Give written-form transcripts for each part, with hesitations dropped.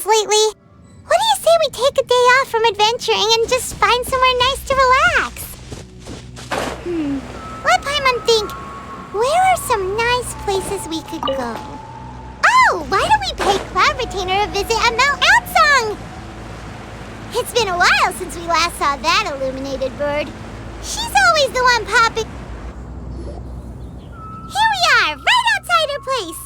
Lately. What do you say we take a day off from adventuring and just find somewhere nice to relax? Let Paimon think. Where are some nice places we could go? Oh, why don't we pay Cloud Retainer a visit at Mount Outsong? It's been a while since we last saw that illuminated bird. She's always the one popping. Here we are, right outside her place.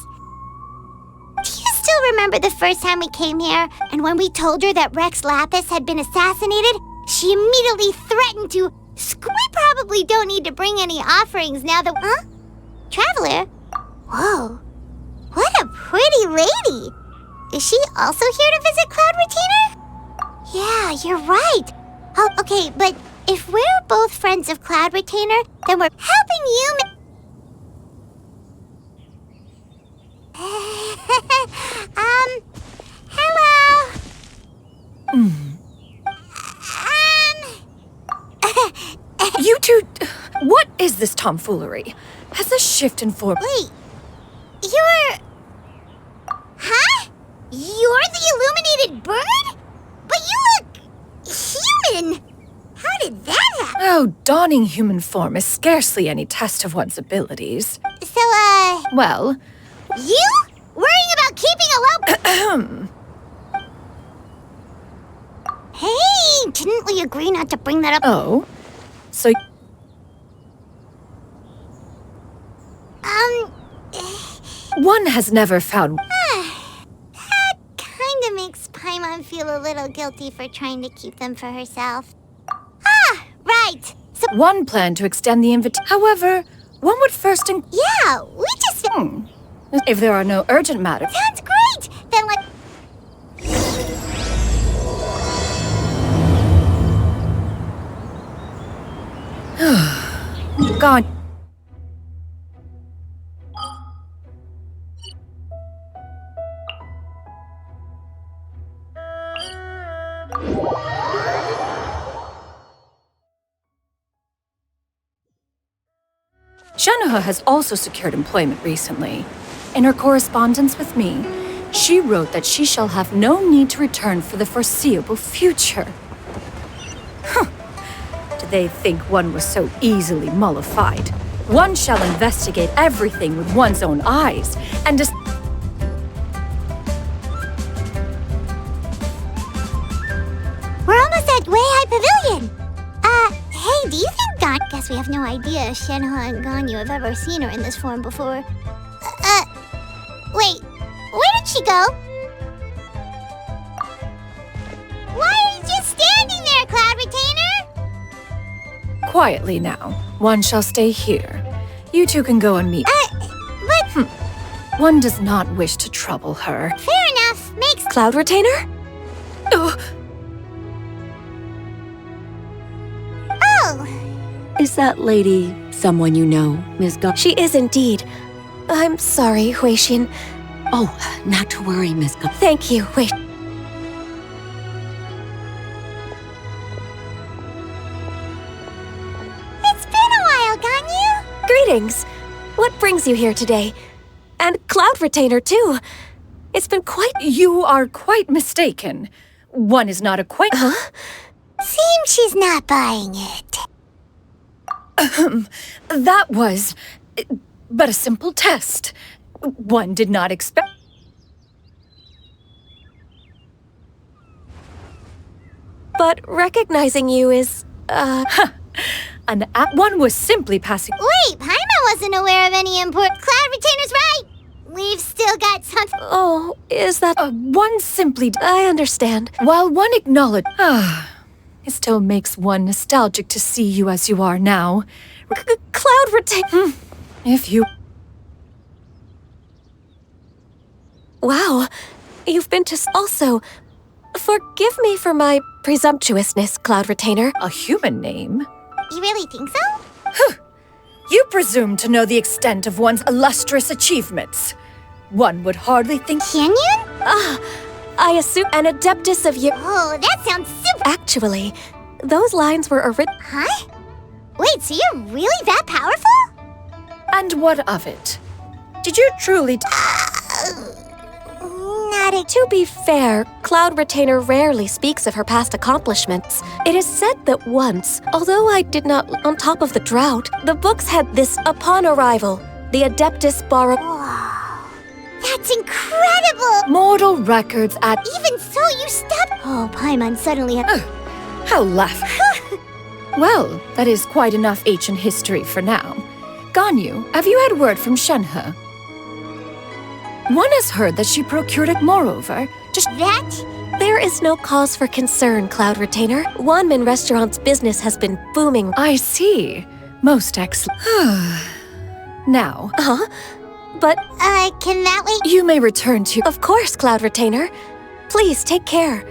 Do you still remember the first time we came here? And when we told her that Rex Lapis had been assassinated, she immediately threatened to... We probably don't need to bring any offerings now that... Huh? Traveler? Whoa. What a pretty lady. Is she also here to visit Cloud Retainer? Yeah, you're right. Oh, okay, but if we're both friends of Cloud Retainer, then we're helping you... Hello? You two... What is this tomfoolery? Has a shift in form... Wait, you're... Huh? You're the illuminated bird? But you look... human! How did that happen? Oh, donning human form is scarcely any test of one's abilities. So, Well... You? Worrying about keeping a low... Hey, didn't we agree not to bring that up? Oh? So... One has never found... That kinda makes Paimon feel a little guilty for trying to keep them for herself. Ah, right. So... One planned to extend the invitation. However, one would first... Yeah, we just... If there are no urgent matters... Sounds great! Then let... Gone. Xianyun has also secured employment recently. In her correspondence with me, she wrote that she shall have no need to return for the foreseeable future. Did they think one was so easily mollified? One shall investigate everything with one's own eyes, and We're almost at Weihai Pavilion! Hey, do you think God... Guess we have no idea if Shenhe and Ganyu have ever seen her in this form before. Wait, where did she go? Why are you just standing there, Cloud Retainer? quietly now. One shall stay here. You two can go and meet. But... One does not wish to trouble her. Fair enough. Makes... Cloud Retainer? Oh! Is that lady someone you know, Ms. Go? She is indeed. I'm sorry, Xianyun. Oh, not to worry, Ms. Go. Thank you, Hui. It's been a while, Ganyu. Greetings. What brings you here today? And Cloud Retainer, too. It's been quite... You are quite mistaken. One is not acquainted... Huh? Seems she's not buying it. That was... but a simple test. One did not expect... But recognizing you is, One was simply passing... Wait, Paimon wasn't aware of any import. Cloud Retainer's right. We've still got something. Oh, is that... One simply... I understand. While one acknowledged... It still makes one nostalgic to see you as you are now. Cloud Retainer... If you... Wow, you've been to... Also, forgive me for my presumptuousness, Cloud Retainer. A human name? You really think so? You presume to know the extent of one's illustrious achievements. One would hardly think... Xianyun? I assume an adeptus of you... Oh, that sounds super... Actually, those lines were Huh? Wait, so you're really that powerful? And what of it? Did you truly... To be fair, Cloud Retainer rarely speaks of her past accomplishments. It is said that once, although I did not on top of the drought, the books had this upon arrival, the Adeptus Bara... Wow. That's incredible! Mortal records at... Even so, you stepped... Oh, Paimon suddenly... How laughable. Well, that is quite enough ancient history for now. Ganyu, have you had word from Shenhe? One has heard that she procured it. Moreover, just That? There is no cause for concern, Cloud Retainer. Wanmin Restaurant's business has been booming. I see. Most excellent. Now, But, Can that wait? you may return to... of course, Cloud Retainer. Please take care.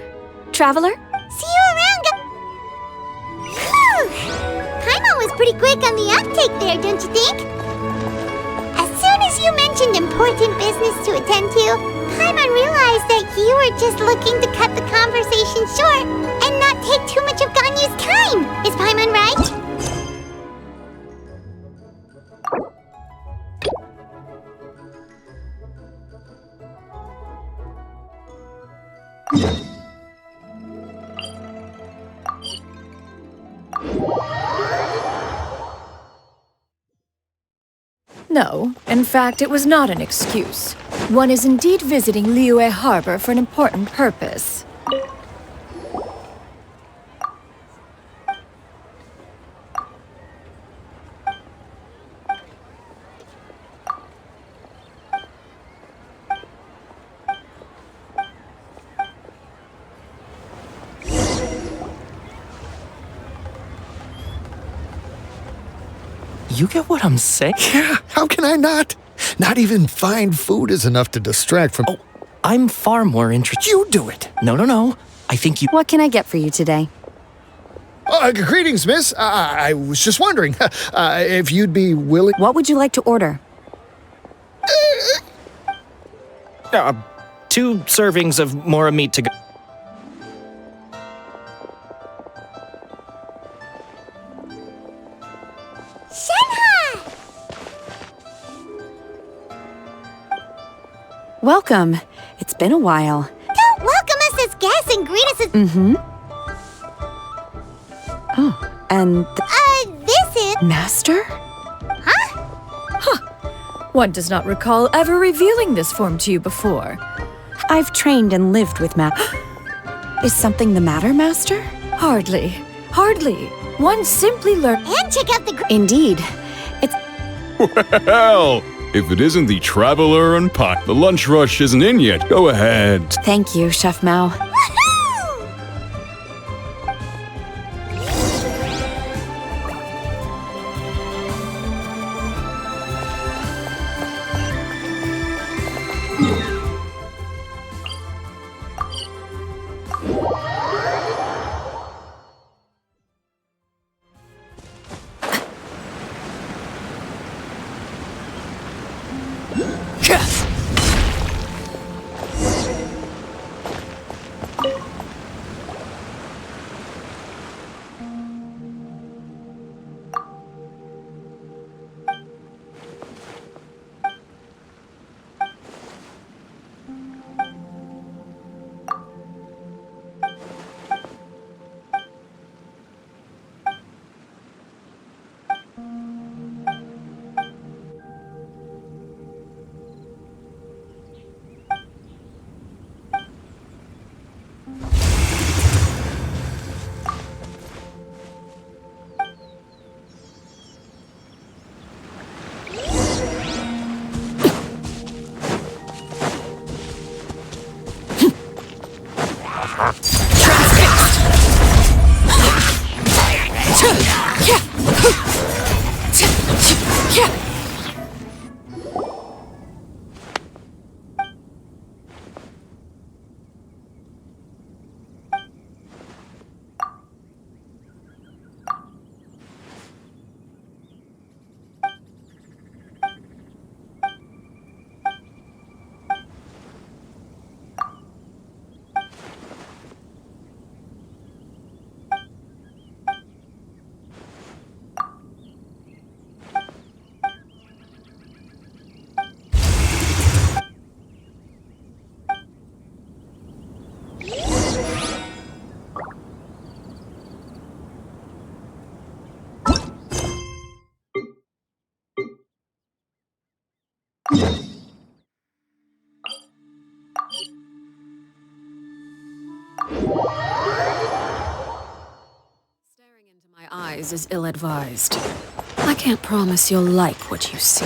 Traveler? See you around, Whew! Paimon was pretty quick on the uptake there, don't you think? As soon as you mentioned important business to attend to, Paimon realized that you were just looking to cut the conversation short and not take too much of Ganyu's time. Is Paimon right? No, in fact, it was not an excuse. One is indeed visiting Liyue Harbor for an important purpose. You get what I'm saying? Yeah, how can I not? Not even fine food is enough to distract from... Oh, I'm far more interested. You do it! No. I think you... What can I get for you today? Greetings, miss. I was just wondering if you'd be willing... What would you like to order? 2 servings of Mora meat to go. Shenhe! Welcome. It's been a while. Don't welcome us as guests and greet us as... Oh, and This is... Master? One does not recall ever revealing this form to you before. I've trained and lived with Is something the matter, Master? Hardly. One simply learned... And check out the... Indeed. Well, if it isn't the Traveler and Pot, the lunch rush isn't in yet. Go ahead. Thank you, Chef Mao. Woohoo! Gaze is ill-advised. I can't promise you'll like what you see.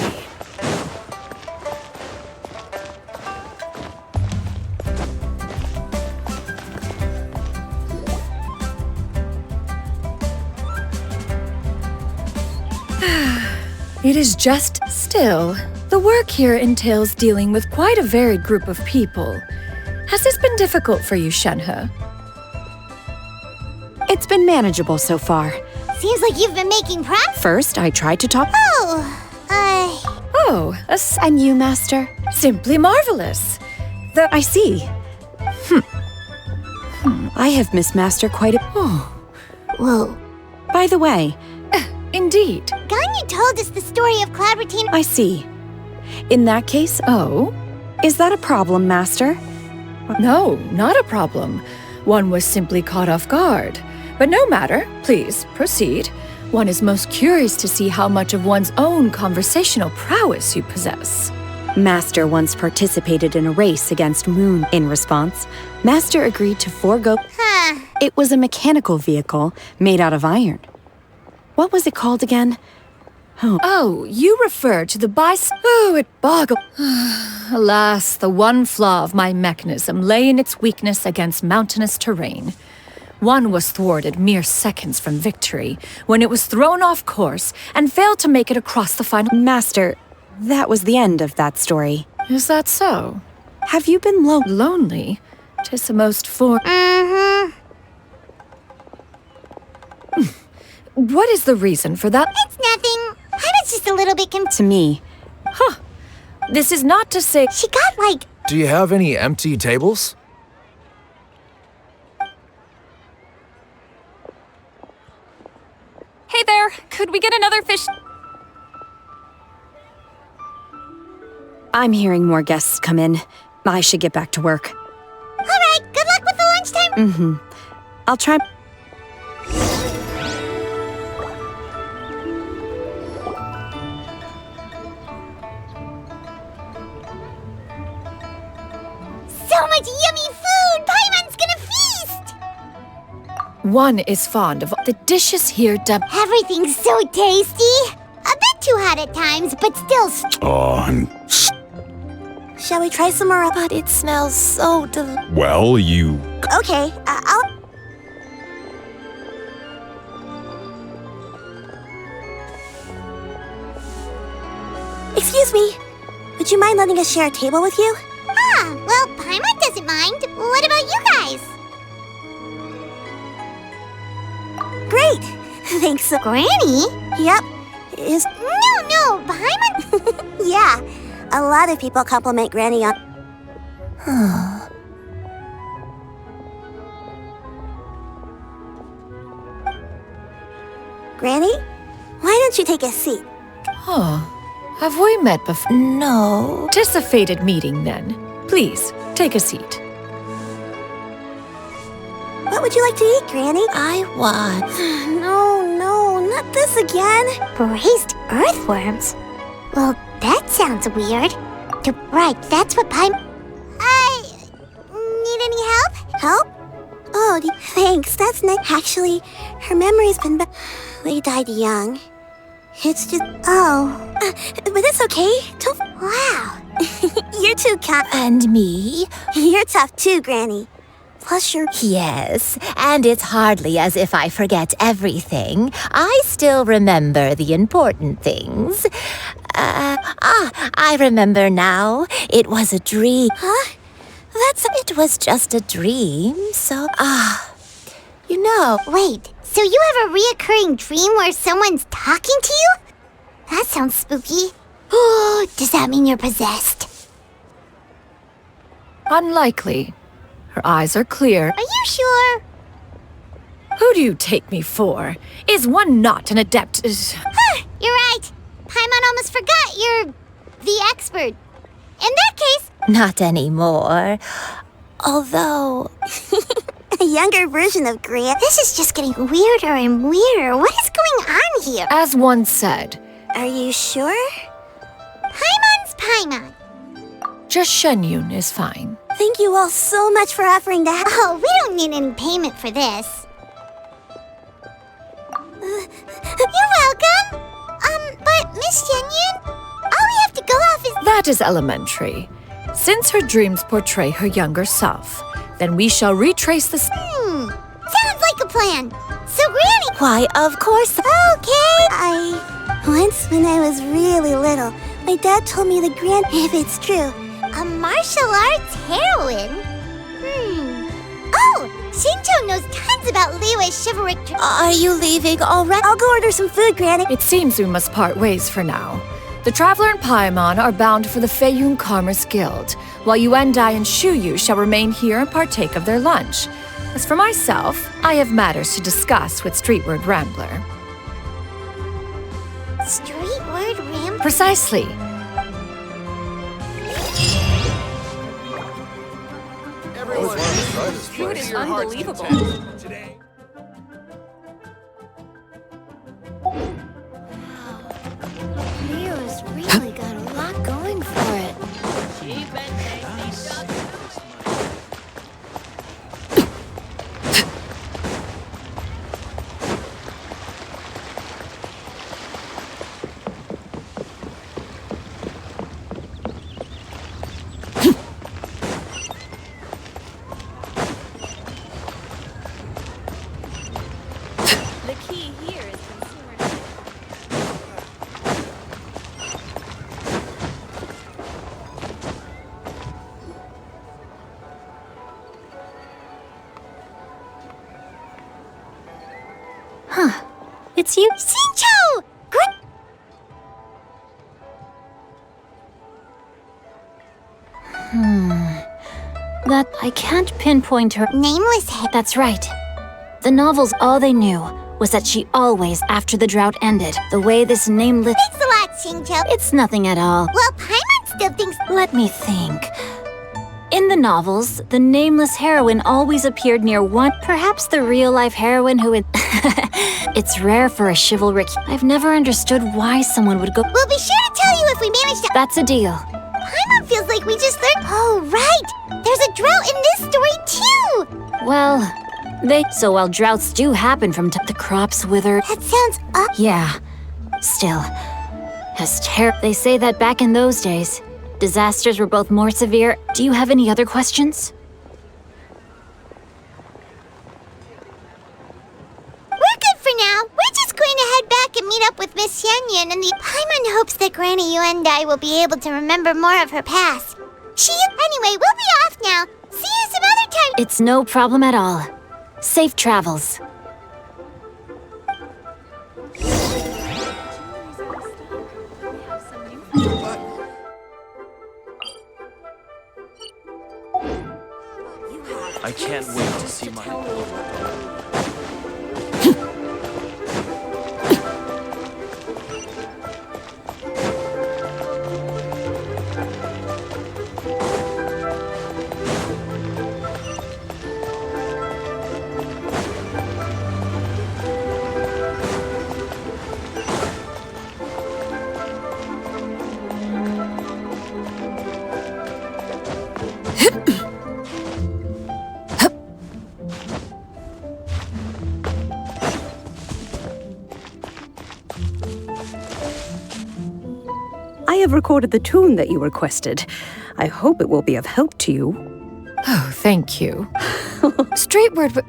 It is just still. The work here entails dealing with quite a varied group of people. Has this been difficult for you, Shenhe? It's been manageable so far. Seems like you've been making progress. First, I tried to talk. Oh, And you, Master? simply marvelous. I see. I have missed Master quite a... Whoa. By the way, Indeed. Ganyu told us the story of Cloud Retainer. I see. In that case, Oh? is that a problem, Master? No, not a problem. One was simply caught off guard. But no matter, please, proceed. One is most curious to see how much of one's own conversational prowess you possess. Master once participated in a race against Moon. In response, Master agreed to forego... Huh. It was a mechanical vehicle made out of iron. What was it called again? Oh, you refer to the Oh, it boggles. Alas, the one flaw of my mechanism lay in its weakness against mountainous terrain. One was thwarted mere seconds from victory, when it was thrown off course and failed to make it across the final... Master, that was the end of that story. Is that so? Have you been Lonely? 'Tis the most Mm-hmm. What is the reason for that? It's nothing. I was just a little bit confused. to me? This is not to say... She got like... Do you have any empty tables? Hey there, could we get another fish? I'm hearing more guests come in. I should get back to work. All right, good luck with the lunchtime. I'll try... So much yummy food! Paimon's gonna feast! One is fond of the dishes here Everything's so tasty! A bit too hot at times, but still... Shall we try some more? But it smells so Well, you... Okay, I'll... Excuse me. Would you mind letting us share a table with you? Ah, well, Paimon doesn't mind. What about you guys? Great. Thanks. Granny? Yep. No, Paimon... Yeah. A lot of people compliment Granny on... Granny? Why don't you take a seat? Have we met before? No. Anticipated meeting, then. Please, take a seat. What would you like to eat, Granny? I want... No, not this again. Braised earthworms? Well, that sounds weird. Right, that's what Paimon... Need any help? Help? Oh, thanks. That's nice. Actually, her memory's been... They died young. It's just... but it's okay. Don't... Wow. You're too kind. And me? You're tough too, Granny. Plus you're... Yes, and it's hardly as if I forget everything. I still remember the important things. I remember now. It was a dream. Huh? It was just a dream, so... you know... Wait, so you have a reoccurring dream where someone's talking to you? That sounds spooky. Oh, does that mean you're possessed? Unlikely. Her eyes are clear. Are you sure? Who do you take me for? Is one not an adept? You're right. Paimon almost forgot you're the expert. In that case... Not anymore. Although... A younger version of Gran. This is just getting weirder and weirder. What is going on here? As one said, Are you sure? Paimon's Paimon. just Xianyun is fine. Thank you all so much for offering to help. Oh, we don't need any payment for this. You're welcome. But Miss Xianyun, all we have to go off is... That is elementary. Since her dreams portray her younger self, then we shall retrace the... Sounds like a plan. So, Granny... Why, of course. Okay. Once when I was really little, my dad told me the if it's true. A martial arts heroine? Oh, Shincho knows tons about Liyue's chivalric... Are you leaving already? I'll go order some food, Granny. It seems we must part ways for now. The Traveler and Paimon are bound for the Feiyun Commerce Guild, while Yuendai and Shuyu shall remain here and partake of their lunch. As for myself, I have matters to discuss with Streetward Rambler. Streetward Rambler? Precisely. Food is unbelievable. Leo's really got a lot going for it. The key here is consumer. It's you. Shincho! Good. That I can't pinpoint her. Nameless head. That's right. The novels, all they knew was that she always, after the drought ended, the way this nameless... Thanks a lot, Shincho. It's nothing at all. Well, Paimon still thinks... Let me think. In the novels, the nameless heroine always appeared near one, perhaps the real-life heroine who... It's rare for a chivalric... I've never understood why someone would go... We'll be sure to tell you if we manage to... That's a deal. Paimon feels like we just learned... Oh, right! There's a drought in this story, too! Well, So while droughts do happen from the crops wither... That sounds Yeah. Still, they say that back in those days, disasters were both more severe. Do you have any other questions? We're good for now. We're just going to head back and meet up with Miss Xianyun, and the Paimon hopes that Granny Yuendai will be able to remember more of her past. Anyway, we'll be off now. See you some other time. It's no problem at all. Safe travels. I can't wait to see my... I have recorded the tune that you requested. I hope it will be of help to you. Oh, thank you. Streetward, but...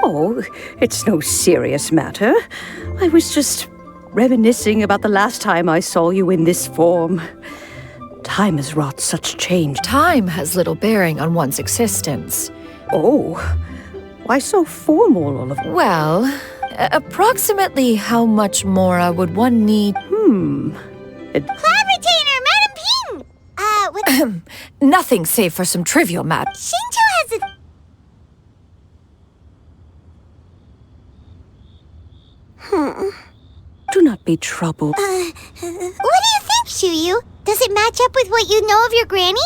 Oh, it's no serious matter. I was just reminiscing about the last time I saw you in this form. Time has wrought such change. Time has little bearing on one's existence. Oh, why so formal all of... Well, approximately how much more would one need... Cloud Retainer, Madam Ping! What... Nothing save for some trivial matter. Shincho has a... Do not be troubled. What do you think, Shuyu? Does it match up with what you know of your granny?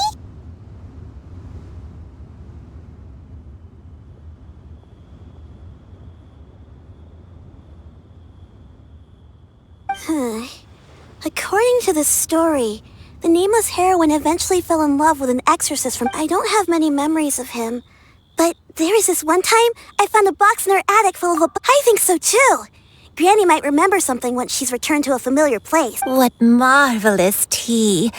According to the story, the nameless heroine eventually fell in love with an exorcist from... I don't have many memories of him. But there was this one time I found a box in her attic full of I think so too. Granny might remember something once she's returned to a familiar place. What marvelous tea.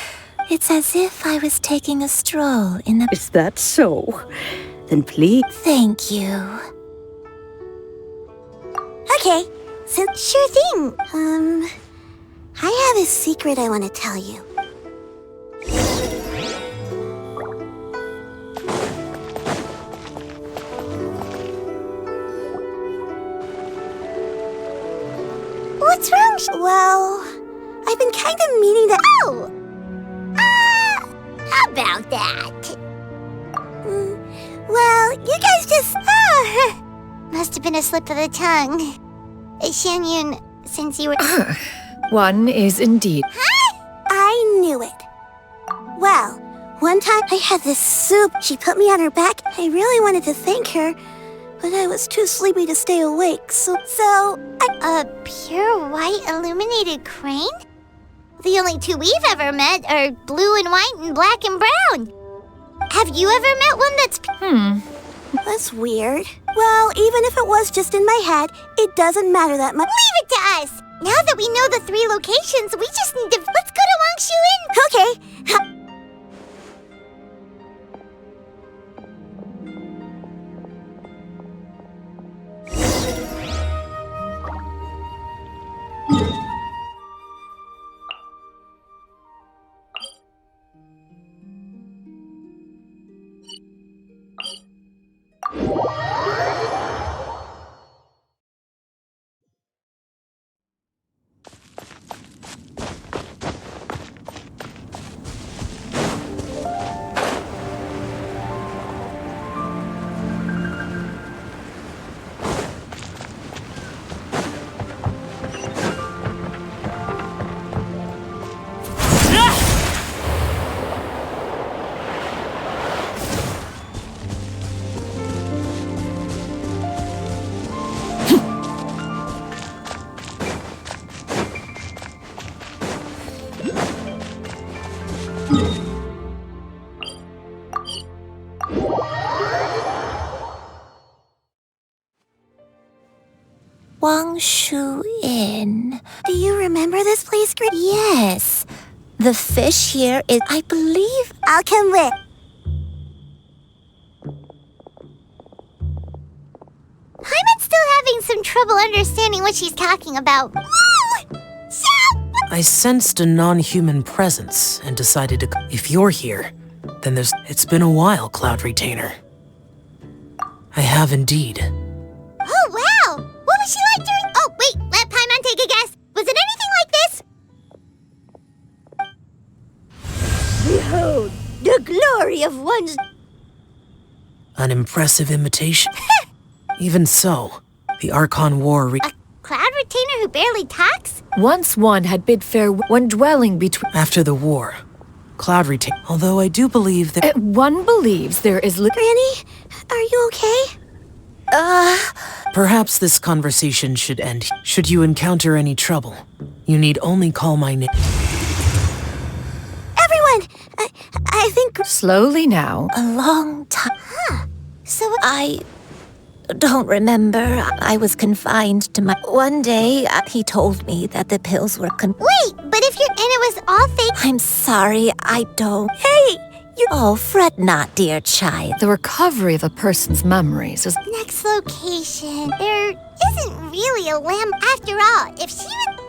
It's as if I was taking a stroll in the... Is that so? Then please. Thank you. Okay, so Sure thing. I have a secret I want to tell you. What's wrong? Well, I've been kind of meaning to... Oh! How about that? Well, you guys just... Must have been a slip of the tongue. Xianyun, since you were... One is indeed. I knew it. Well, one time I had this soup. She put me on her back. I really wanted to thank her, but I was too sleepy to stay awake, so A pure white illuminated crane? The only two we've ever met are blue and white and black and brown. Have you ever met one that's... That's weird. Well, even if it was just in my head, it doesn't matter that much. Leave it to us! Now that we know the 3 locations, we just need to... Let's go to Wangshuin! Okay. Wangshu Inn. Do you remember this place, Granny? Yes. The fish here is, I believe... I'll come with. Paimon's still having some trouble understanding what she's talking about. Whoa! I sensed a non-human presence and decided to... If you're here, then there's... It's been a while, Cloud Retainer. I have indeed. Oh, wow! What was she like during... Oh, wait, let Paimon take a guess. Was it anything like this? Behold, the glory of one's... An impressive imitation. Even so, the Archon War... Cloud Retainer who barely talks? Once one had bid fair when dwelling between... After the war, Cloud Retainer... Although I do believe that... one believes there is... Granny, are you okay? Perhaps this conversation should end. Should you encounter any trouble, you need only call my name. Everyone! I think... Slowly now. A long time. So I don't remember. I was confined to my... One day, he told me that the pills were Wait, but if and it was all fake... I'm sorry, I don't... Hey! Oh, fret not, dear child. The recovery of a person's memories is... Next location. There isn't really a lamp after all. If she would...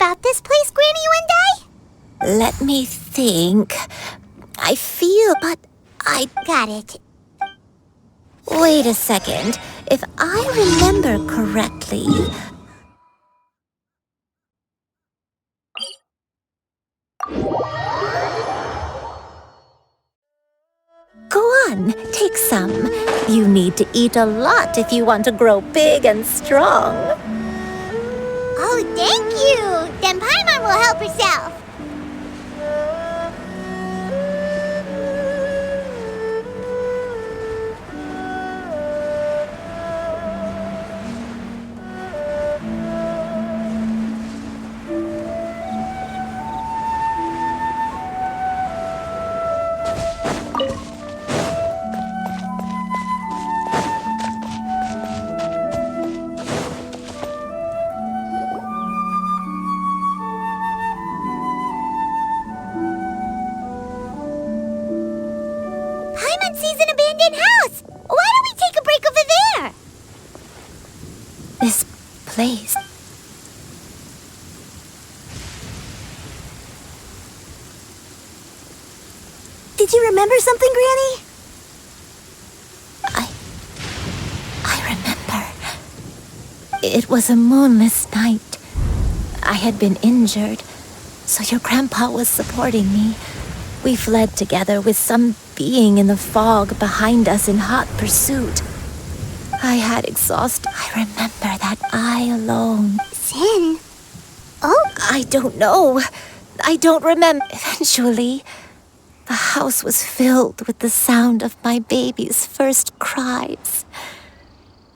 about this place, Granny Wendy? Let me think. I feel, but I... Got it. Wait a second. If I remember correctly... Go on, take some. You need to eat a lot if you want to grow big and strong. Oh, thank you! Then Paimon will help herself. Paimon sees an abandoned house! Why don't we take a break over there? This place... Did you remember something, Granny? I remember. It was a moonless night. I had been injured, so your grandpa was supporting me. We fled together with some being in the fog behind us in hot pursuit. I had exhausted. I remember that I alone. Sin? Oh? I don't know. I don't remember. Eventually, the house was filled with the sound of my baby's first cries.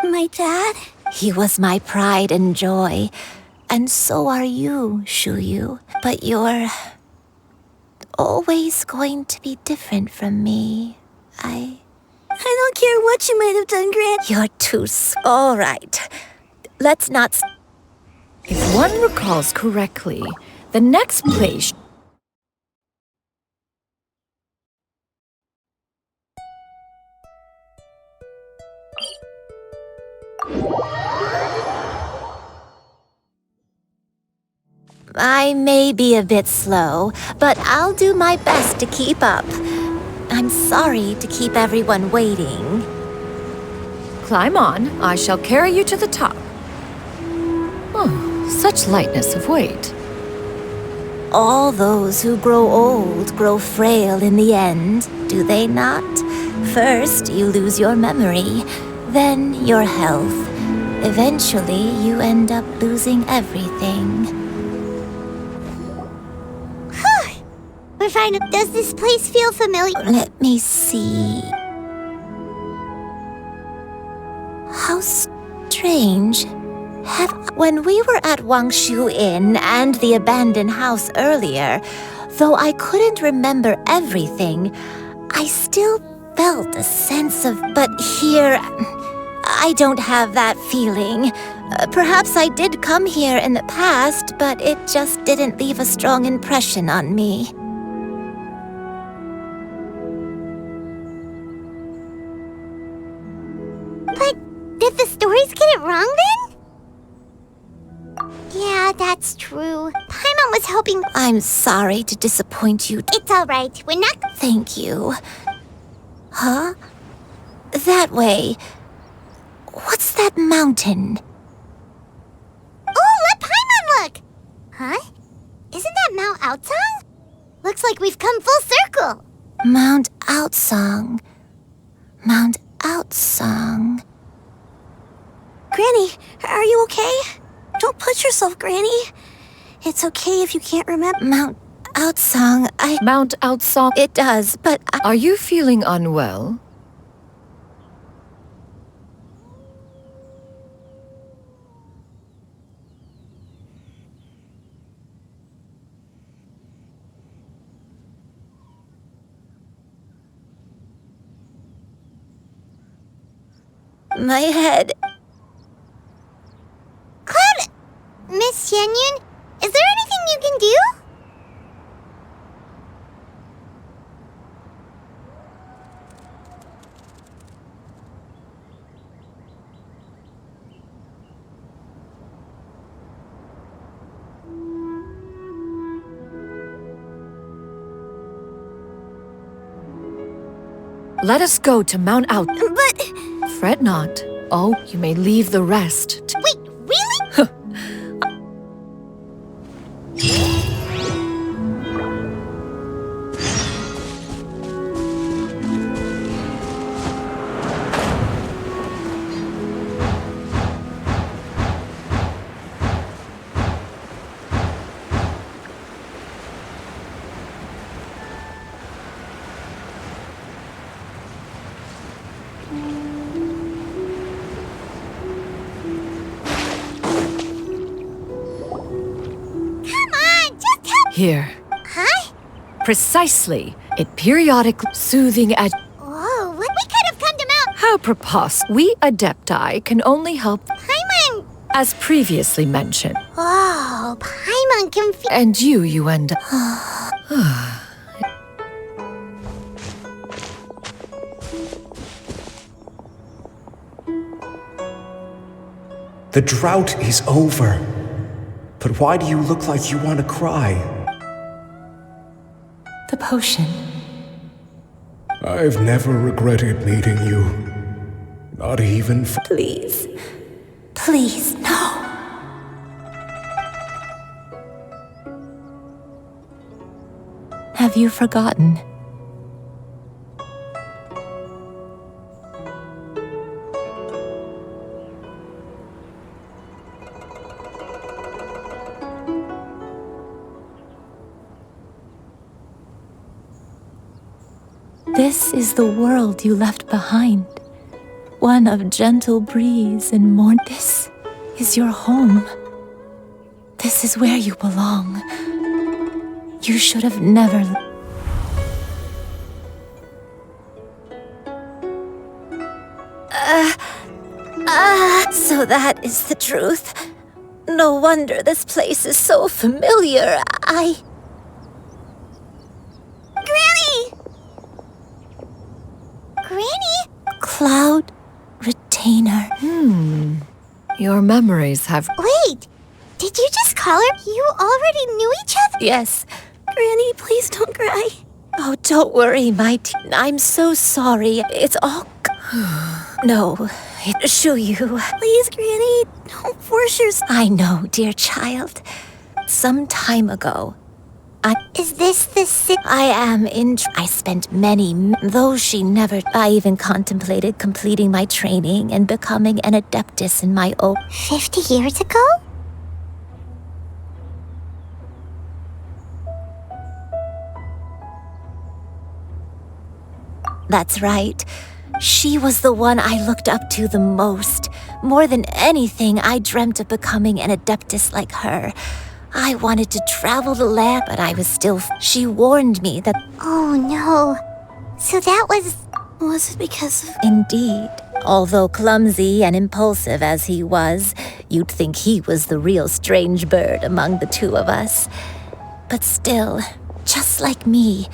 My dad? He was my pride and joy, and so are you, Xianyun. But you're always going to be different from me. I don't care what you might have done, Granny. You're too all right. Let's not... If one recalls correctly, the next place... I may be a bit slow, but I'll do my best to keep up. I'm sorry to keep everyone waiting. Climb on. I shall carry you to the top. Oh, such lightness of weight. All those who grow old grow frail in the end, do they not? First, you lose your memory, then your health. Eventually, you end up losing everything. We're fine. Does this place feel familiar? Let me see. How strange. When we were at Wangshu Inn and the abandoned house earlier, though I couldn't remember everything, I still felt a sense of... But here, I don't have that feeling. Perhaps I did come here in the past, but it just didn't leave a strong impression on me. But did the stories get it wrong then? Yeah, that's true. Paimon was hoping... I'm sorry to disappoint you. It's all right. We're not... Thank you. Huh? That way. What's that mountain? Oh, let Paimon look! Huh? Isn't that Mount Outsong? Looks like we've come full circle. Mount Outsong. Mount Outsong. Granny, are you okay? Don't push yourself, Granny. It's okay if you can't remember. Mount Outsong, Mount Outsong. It does, but Are you feeling unwell? my head... Cloud... Miss Xianyun, is there anything you can do? Let us go to Mount Out. But... Fret not. Oh, you may leave the rest. Wait, really? Here. Huh? Precisely. It periodically soothing at... Whoa, we could have come to Mount... How preposterous. We Adepti can only help... Paimon! As previously mentioned. Oh, Paimon confused... And you end... The drought is over. But why do you look like you want to cry? The potion. I've never regretted meeting you. Not even for... Please. Please, no. Have you forgotten? This is the world you left behind. One of gentle breeze and morn. This is your home. This is where you belong. You should have never... So that is the truth. No wonder this place is so familiar. Granny? Cloud Retainer. Your memories have... Wait, did you just call her? You already knew each other? Yes. Granny, please don't cry. Oh, don't worry, I'm so sorry. It's all... No, it's Xianyun. Please, Granny, don't force yourself. I know, dear child. Some time ago, Is this the I am in... I spent though she never... I even contemplated completing my training and becoming an adeptus in my own... 50 years ago? That's right. She was the one I looked up to the most. More than anything, I dreamt of becoming an adeptus like her. I wanted to travel the land, but I was still... She warned me that... Oh, no. So that was... Was it because of... Indeed. Although clumsy and impulsive as he was, you'd think he was the real strange bird among the two of us. But still, just like me,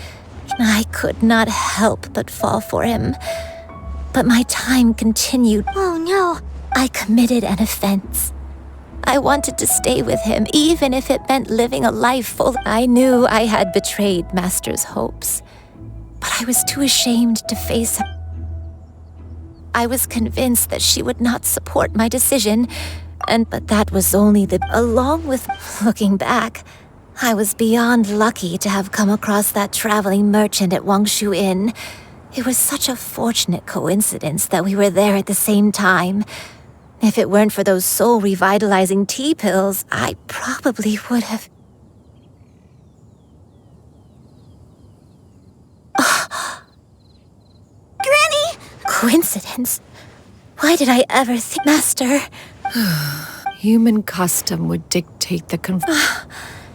I could not help but fall for him. But my time continued. Oh, no. I committed an offense. I wanted to stay with him, even if it meant living a life full... I knew I had betrayed Master's hopes, but I was too ashamed to face her. I was convinced that she would not support my decision, but that was only along with looking back, I was beyond lucky to have come across that traveling merchant at Wangshu Inn. It was such a fortunate coincidence that we were there at the same time. If it weren't for those soul-revitalizing tea pills, I probably would have... Granny! Coincidence? Why did I ever think... Master... Human custom would dictate the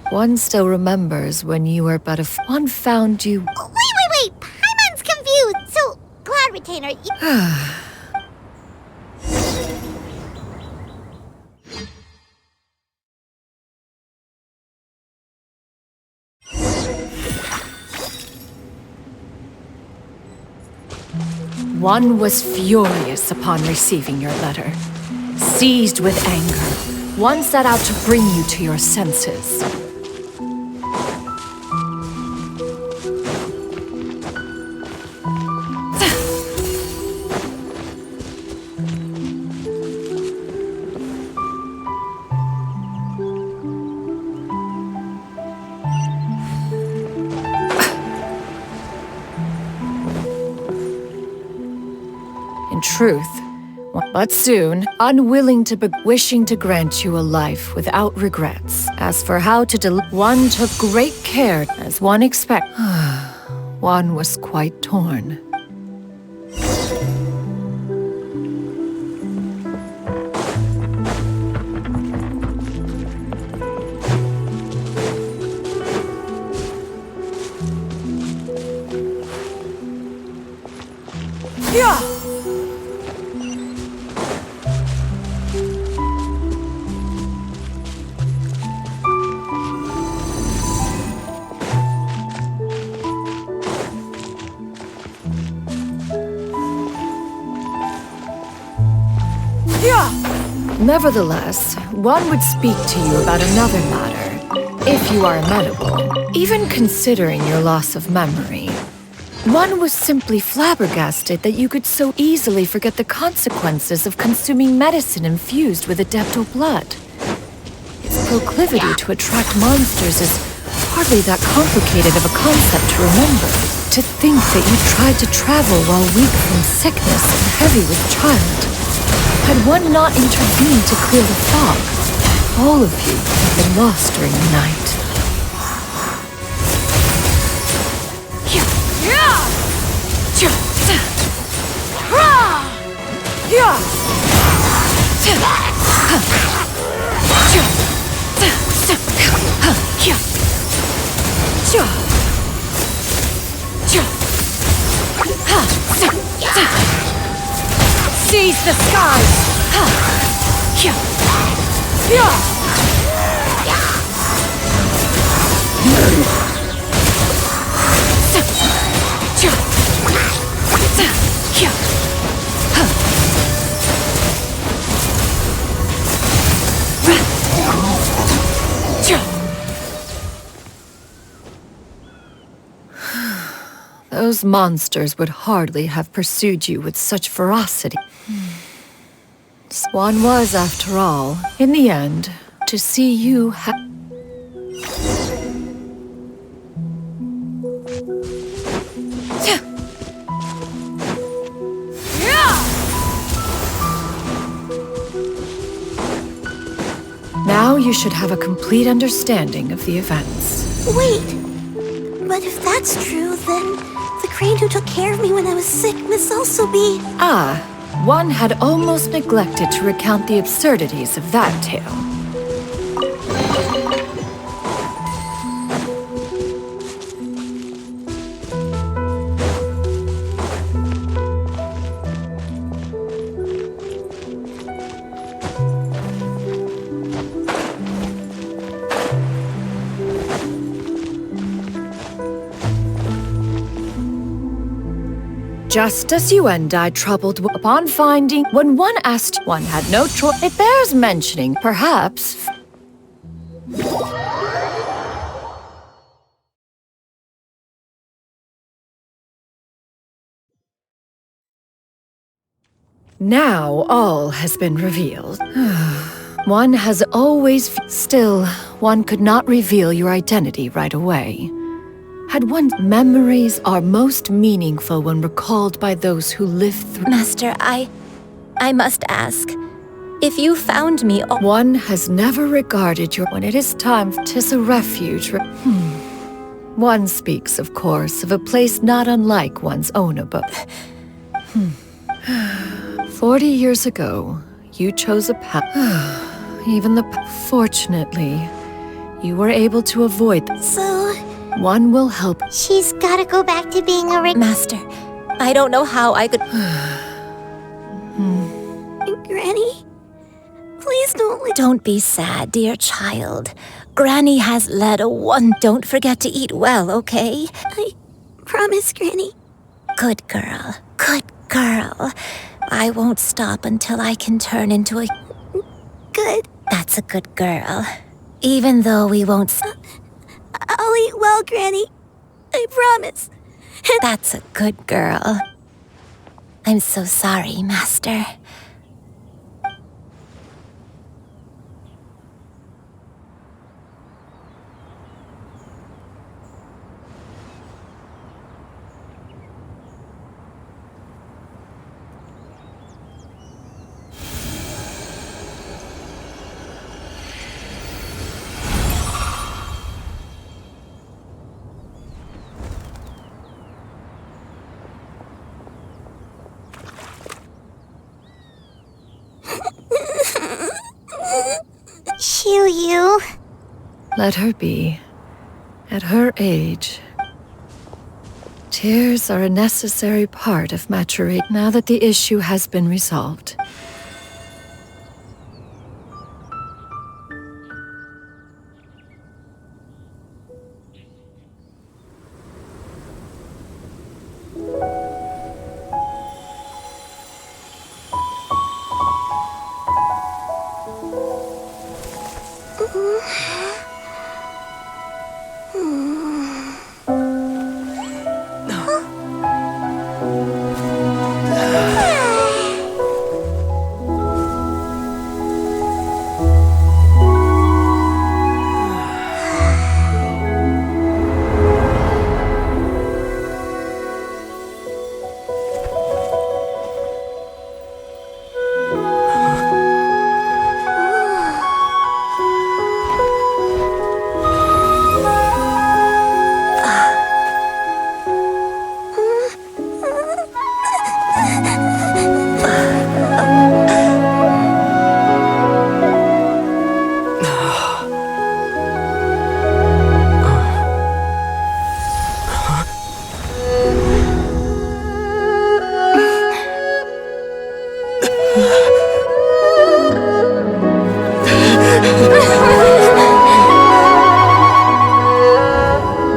One still remembers when you were but one found you... Wait! Paimon's confused. So, Cloud Retainer... One was furious upon receiving your letter. Seized with anger, one set out to bring you to your senses. truth. But soon, unwilling to wishing to grant you a life without regrets. As for how to one took great care, as one expected. One was quite torn. Nevertheless, one would speak to you about another matter, if you are amenable, even considering your loss of memory. One was simply flabbergasted that you could so easily forget the consequences of consuming medicine infused with adeptal blood. Its proclivity to attract monsters is hardly that complicated of a concept to remember. To think that you tried to travel while weak from sickness and heavy with child. Had one not intervened to clear the fog, all of you have been lost during the night. Seize the skies! Those monsters would hardly have pursued you with such ferocity. One was, after all, in the end, to see you Now you should have a complete understanding of the events. Wait! But if that's true, then the crane who took care of me when I was sick must also be... One had almost neglected to recount the absurdities of that tale. Just as you and I troubled upon finding, when one asked, one had no choice. It bears mentioning, perhaps. Now all has been revealed. One has always... Still, one could not reveal your identity right away. Had one's memories are most meaningful when recalled by those who live through... Master, I must ask. If you found me... One has never regarded your... When it is time, 'tis a refuge. One speaks, of course, of a place not unlike one's own abode. 40 years ago, you chose a path. Even the... Fortunately, you were able to avoid... So... One will help. She's gotta go back to being a Master, I don't know how I could... Granny? Please don't... Don't be sad, dear child. Granny has led a one... Don't forget to eat well, okay? I promise, Granny. Good girl. Good girl. I won't stop until I can turn into a... Good. That's a good girl. Even though we won't... I'll eat well, Granny. I promise. That's a good girl. I'm so sorry, Master. Xianyun. Let her be. At her age, tears are a necessary part of maturation now that the issue has been resolved.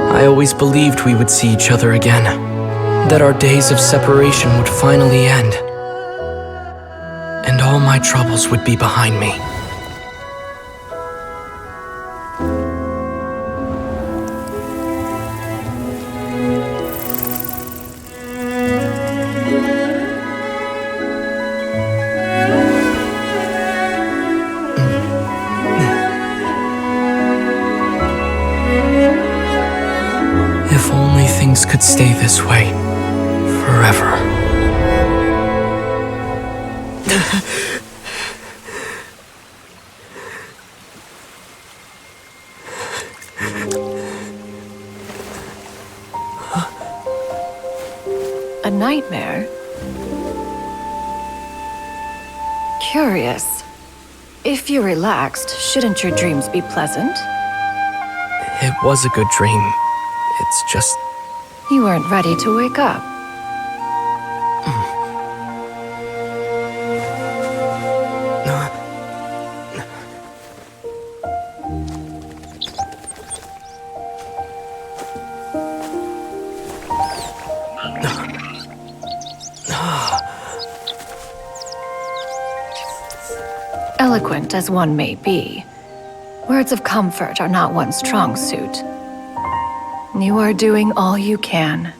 I always believed we would see each other again, that our days of separation would finally end, and all my troubles would be behind me. If only things could stay this way forever. A nightmare? Curious. If you're relaxed, shouldn't your dreams be pleasant? It was a good dream. It's just... You weren't ready to wake up. Eloquent as one may be, words of comfort are not one's strong suit. You are doing all you can.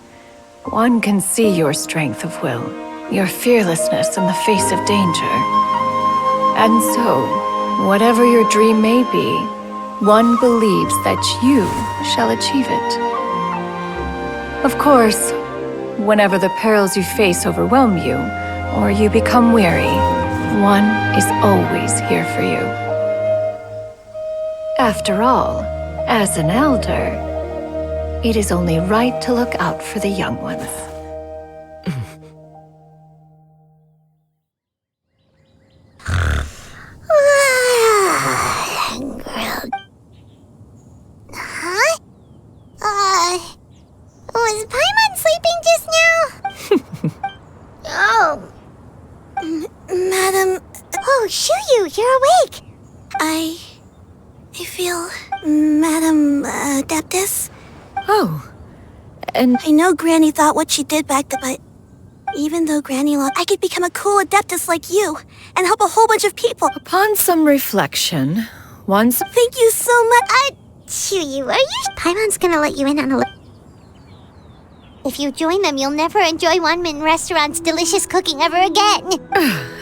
One can see your strength of will, your fearlessness in the face of danger. And so, whatever your dream may be, one believes that you shall achieve it. Of course, whenever the perils you face overwhelm you, or you become weary, one is always here for you. After all, as an elder, it is only right to look out for the young ones. Huh? Was Paimon sleeping just now? Oh. Madam... Oh, Xianyun, you're awake! I feel... Madam Adeptus? Oh, and... I know Granny thought what she did back then, but... Even though Granny lost, I could become a cool Adeptus like you, and help a whole bunch of people. Upon some reflection, once... Thank you so much. Xianyun, are you... Paimon's gonna let you in on a little... If you join them, you'll never enjoy One-Min Restaurant's delicious cooking ever again.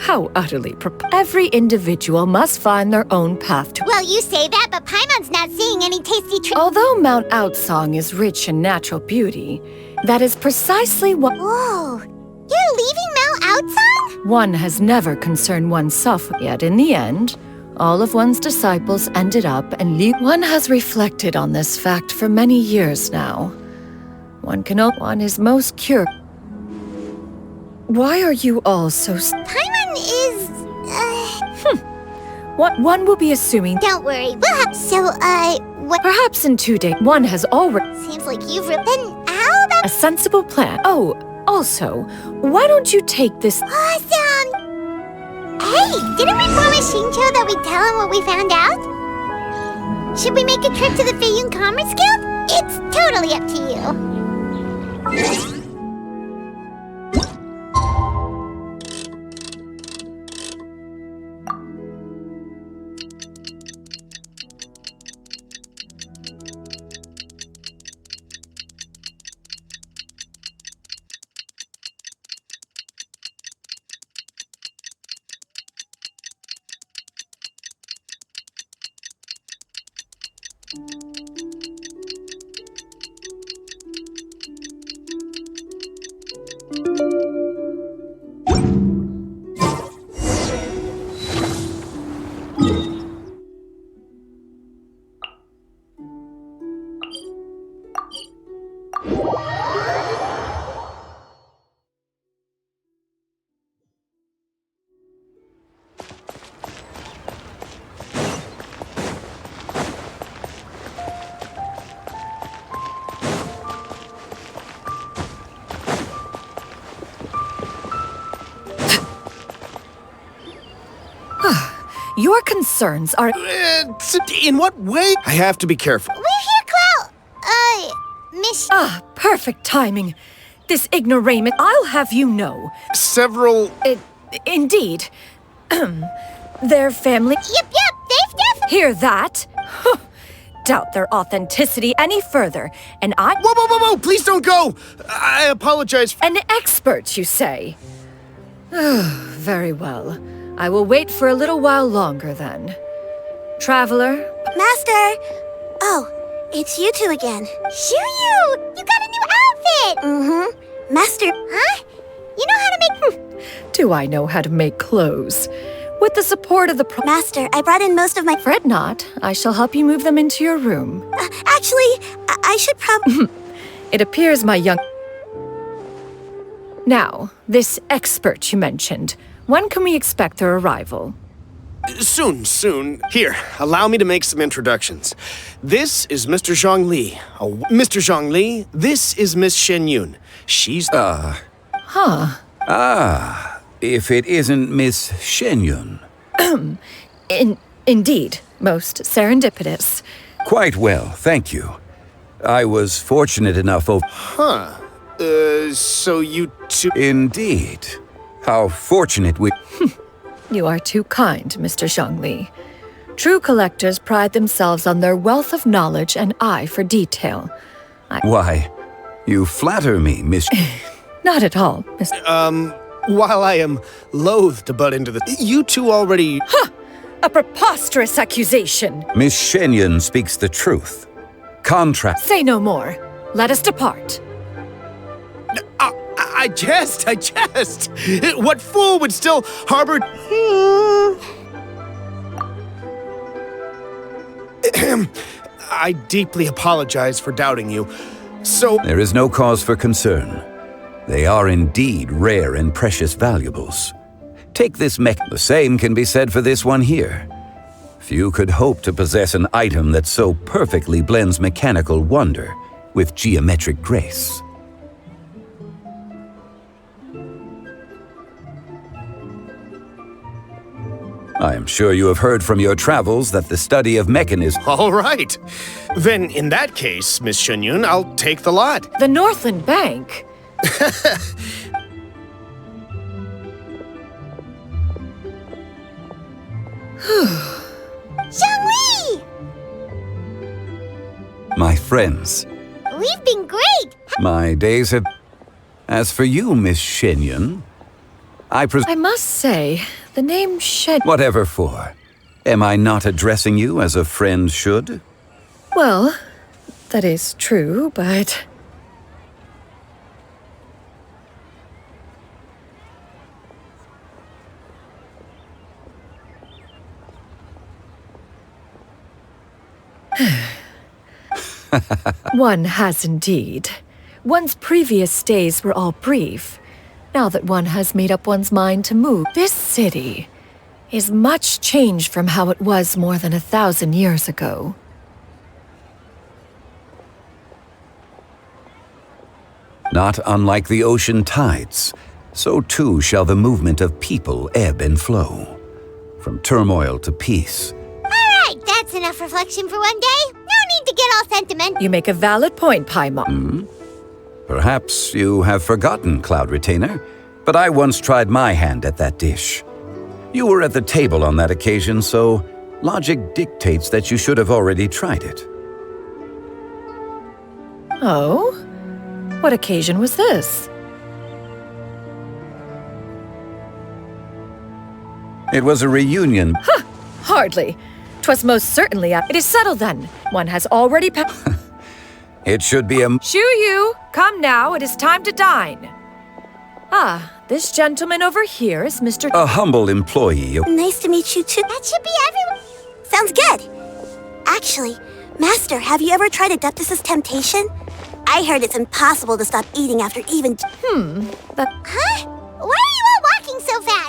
How utterly Every individual must find their own path to... Well, you say that, but Paimon's not seeing any tasty Although Mount Outsong is rich in natural beauty, that is precisely what... Whoa! You're leaving Mount Outsong? One has never concerned oneself, yet in the end, all of one's disciples ended up and one has reflected on this fact for many years now. One is most curious. Why are you all so... Paimon is... One will be assuming. Don't worry, we'll have. So, what? Perhaps in 2 days. One has already. Seems like you've. Then how about. A sensible plan. Oh, also, why don't you take this. Awesome! Hey, didn't we promise Shincho that we'd tell him what we found out? Should we make a trip to the Xianyun Commerce Guild? It's totally up to you. Your concerns are. In what way? I have to be careful. We're here, Cloud. Miss. Perfect timing. This ignoramus, I'll have you know. Several. Indeed. Their family. Yep, they've definitely. Hear that? Doubt their authenticity any further, and I. Whoa! Please don't go! I apologize for. An expert, you say? Very well. I will wait for a little while longer then. Traveler? Master! Oh, it's you two again. Xianyun! You got a new outfit! Mm-hmm. Master. Huh? You know how to make. Do I know how to make clothes? With the support of the Master, I brought in most of my. Fret not. I shall help you move them into your room. Actually, I should probably. It appears my young. Now, this expert you mentioned. When can we expect their arrival? Soon. Here, allow me to make some introductions. This is Mr. Zhongli. Mr. Zhongli, this is Miss Xianyun. She's... If it isn't Miss Xianyun. Indeed, most serendipitous. Quite well, thank you. I was fortunate enough of... So you two... Indeed. How fortunate we... You are too kind, Mr. Zhongli. True collectors pride themselves on their wealth of knowledge and eye for detail. Why, you flatter me, Miss... Not at all, Mr. While I am loath to butt into the... You two already... A preposterous accusation! Miss Xianyun speaks the truth. Contract... Say no more. Let us depart. I jest! What fool would still harbor... I deeply apologize for doubting you. So... There is no cause for concern. They are indeed rare and precious valuables. Take this mech. The same can be said for this one here. Few could hope to possess an item that so perfectly blends mechanical wonder with geometric grace. I am sure you have heard from your travels that the study of mechanism... All right. Then, in that case, Miss Xianyun, I'll take the lot. The Northland Bank? Zhongli! My friends. We've been great! My days have... As for you, Miss Xianyun, I must say, the name Whatever for. Am I not addressing you as a friend should? Well, that is true, but... One has indeed. One's previous stays were all brief. Now that one has made up one's mind to move, this city, is much changed from how it was more than 1,000 years ago. Not unlike the ocean tides, so too shall the movement of people ebb and flow, from turmoil to peace. Alright, that's enough reflection for one day. No need to get all sentimental. You make a valid point, Paimon. Perhaps you have forgotten, Cloud Retainer, but I once tried my hand at that dish. You were at the table on that occasion, so logic dictates that you should have already tried it. Oh? What occasion was this? It was a reunion. Huh! Hardly. 'Twas most certainly It is settled then. One has already It should be a... Xianyun, come now, it is time to dine. Ah, this gentleman over here is Mr. A humble employee. Nice to meet you too. That should be everyone. Sounds good. Actually, Master, have you ever tried Adeptus' temptation? I heard it's impossible to stop eating after even... Huh? Why are you all walking so fast?